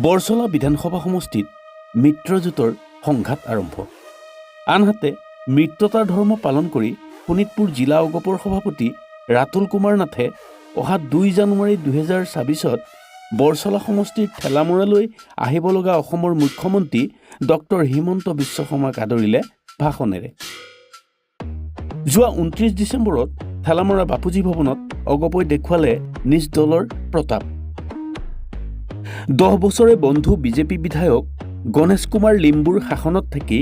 বৰছলা বিধানসভা সমষ্টিত মিত্ৰজোঁটৰ সংঘাত আৰম্ভ। আনহাতে মিত্ৰতাৰ ধৰ্ম পালন কৰি শোণিতপুৰ জিলা অগপৰ সভাপতি ৰাতুল কুমাৰ নাথে অহা 2 জানুৱাৰী 2024 বৰছলা সমষ্টিৰ ঠেলামৰালৈ আহিব লগা অসমৰ মুখ্যমন্ত্ৰী ডক্টৰ হিমন্ত বিশ্ব শৰ্মাক আদৰিলে ভাষণেৰে। যোৱা 29 ডিচেম্বৰত ঠেলামৰা বাপুজী ভৱনত অগপই দেখুৱালে নিজ দলৰ প্ৰতাপ। 10 বছৰে বন্ধু বিজেপি বিধায়ক গণেশ কুমাৰ লিম্বুৰ শাসনত থাকি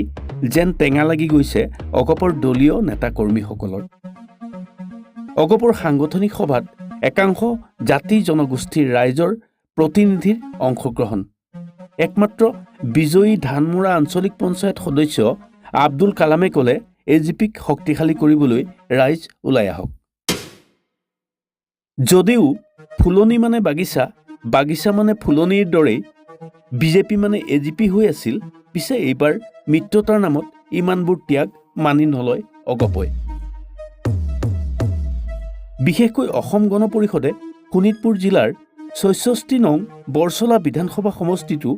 যেন টেঙা লাগি গৈছে অগপৰ দলীয় নেতা কৰ্মীসকলৰ। অগপৰ সাংগঠনিক সভাত একাংশ জাতি জনগোষ্ঠীৰ ৰাইজৰ প্ৰতিনিধিৰ অংশগ্ৰহণ। একমাত্ৰ বিজয়ী ধানমৰা আঞ্চলিক পঞ্চায়ত সদস্য আব্দুল কালামে ক'লে এজিপিক শক্তিশালী কৰিবলৈ ৰাইজ ওলাই আহক। যদিও ফুলনি মানে বাগিচা, বাগিচা মানে ফুলনিৰ দৰেই বিজেপি মানে এজিপি হৈ আছিল, পিছে এইবাৰ মিত্ৰতাৰ নামত ইমানবোৰ ত্যাগ মানি নলয় অগপই। বিশেষকৈ অসম গণ পৰিষদে শোণিতপুৰ জিলাৰ ৬৬ নং বৰছলা বিধানসভা সমষ্টিটো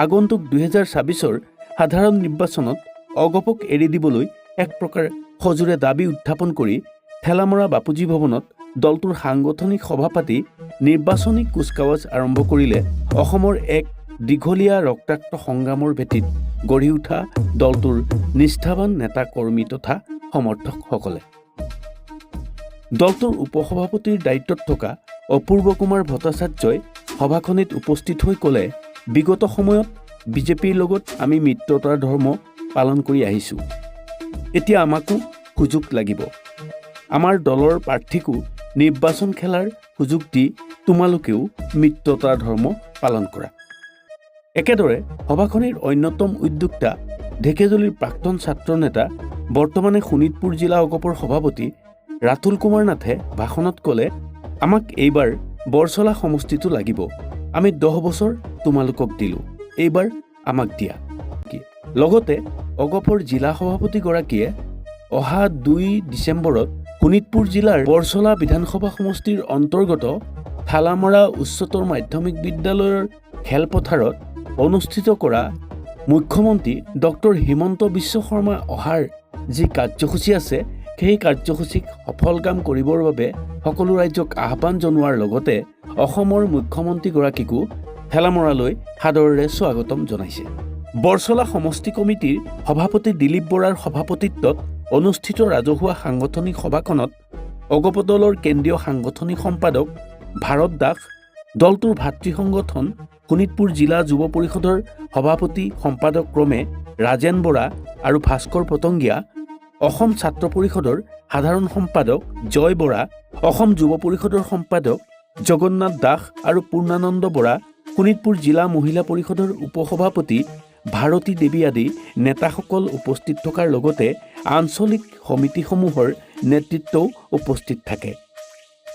আগন্তুক 2024 সাধাৰণ নিৰ্বাচনত অগপক এৰি দিবলৈ এক প্ৰকাৰ সজোৰে দাবী উত্থাপন কৰি ঠেলামৰা বাপুজী ভৱনত দলটোৰ সাংগঠনিক সভা পাতি নিৰ্বাচনী কুচকাৱাজ আৰম্ভ কৰিলে অসমৰ এক দীঘলীয়া ৰক্তাক্ত সংগ্ৰামৰ ভেটিত গঢ়ি উঠা দলটোৰ নিষ্ঠাবান নেতা কৰ্মী তথা সমৰ্থকসকলে। দলটোৰ উপসভাপতিৰ দায়িত্বত থকা অপূৰ্ব কুমাৰ ভট্টাচাৰ্যই সভাখনিত উপস্থিত হৈ ক'লে, বিগত সময়ত বিজেপিৰ লগত আমি মিত্ৰতাৰ ধৰ্ম পালন কৰি আহিছোঁ। এতিয়া আমাকো সুযোগ লাগিব। আমাৰ দলৰ প্ৰাৰ্থীকো নিৰ্বাচন খেলাৰ সুযোগ দি তোমালোকেও মিত্ৰতাৰ ধৰ্ম পালন কৰা। একেদৰে সভাখনিৰ অন্যতম উদ্যোক্তা ঢেকেজুলিৰ প্ৰাক্তন ছাত্ৰ নেতা বৰ্তমানে শোণিতপুৰ জিলা অগপৰ সভাপতি ৰাতুল কুমাৰ নাথে ভাষণত ক'লে, আমাক এইবাৰ বৰছলা সমষ্টিটো লাগিব। আমি 10 বছৰ তোমালোকক দিলোঁ, এইবাৰ আমাক দিয়া। লগতে অগপৰ জিলা সভাপতিগৰাকীয়ে অহা 2 ডিচেম্বৰত শোণিতপুৰ জিলাৰ বৰছলা বিধানসভা সমষ্টিৰ অন্তৰ্গত ঠেলামৰা উচ্চতৰ মাধ্যমিক বিদ্যালয়ৰ খেলপথাৰত অনুষ্ঠিত কৰা মুখ্যমন্ত্ৰী ডক্টৰ হিমন্ত বিশ্ব শৰ্মা অহাৰ যি কাৰ্যসূচী আছে, সেই কাৰ্যসূচীক সফলকাম কৰিবৰ বাবে সকলো ৰাইজক আহ্বান জনোৱাৰ লগতে অসমৰ মুখ্যমন্ত্ৰীগৰাকীকো ঠেলামৰালৈ সাদৰেৰে স্বাগতম জনাইছে। বৰছলা সমষ্টি কমিটিৰ সভাপতি দিলীপ বৰাৰ সভাপতিত্বত অনুষ্ঠিত ৰাজহুৱা সাংগঠনিক সভাখনত অগপ দলৰ কেন্দ্ৰীয় সাংগঠনিক সম্পাদক ভাৰত দাস, দলটোৰ ভাতৃ সংগঠন শোণিতপুৰ জিলা যুৱ পৰিষদৰ সভাপতি সম্পাদক ক্ৰমে ৰাজেন বৰা আৰু ভাস্কৰ পটংগীয়া, অসম ছাত্ৰ পৰিষদৰ সাধাৰণ সম্পাদক জয় বৰা, অসম যুৱ পৰিষদৰ সম্পাদক জগন্নাথ দাস আৰু পূৰ্ণানন্দ বৰা, শোণিতপুৰ জিলা মহিলা পৰিষদৰ উপসভাপতি ভাৰতী দেৱী আদি নেতাসকল উপস্থিত থকাৰ লগতে আঞ্চলিক সমিতিসমূহৰ নেতৃত্বও উপস্থিত থাকে।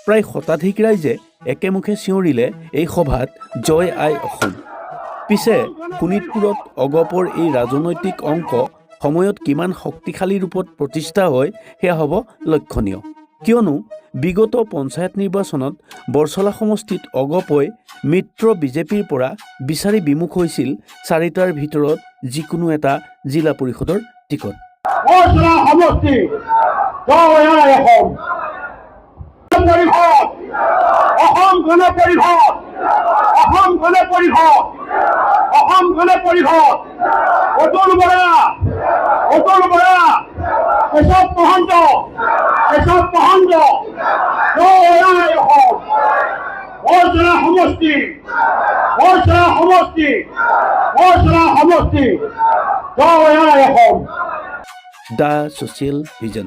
প্ৰায় শতাধিক ৰাইজে একেমুখে চিঞৰিলে এই সভাত জয় আই অসম। পিছে শোণিতপুৰত অগপৰ এই ৰাজনৈতিক অংক সময়ত কিমান শক্তিশালী ৰূপত প্ৰতিষ্ঠা হয় সেয়া হ'ব লক্ষণীয়। কিয়নো বিগত পঞ্চায়ত নিৰ্বাচনত বৰছলা সমষ্টিত অগপই মিত্ৰ বিজেপিৰ পৰা বিচাৰি বিমুখ হৈছিল 4টাৰ ভিতৰত যিকোনো এটা জিলা পৰিষদৰ টিকট। The social vision.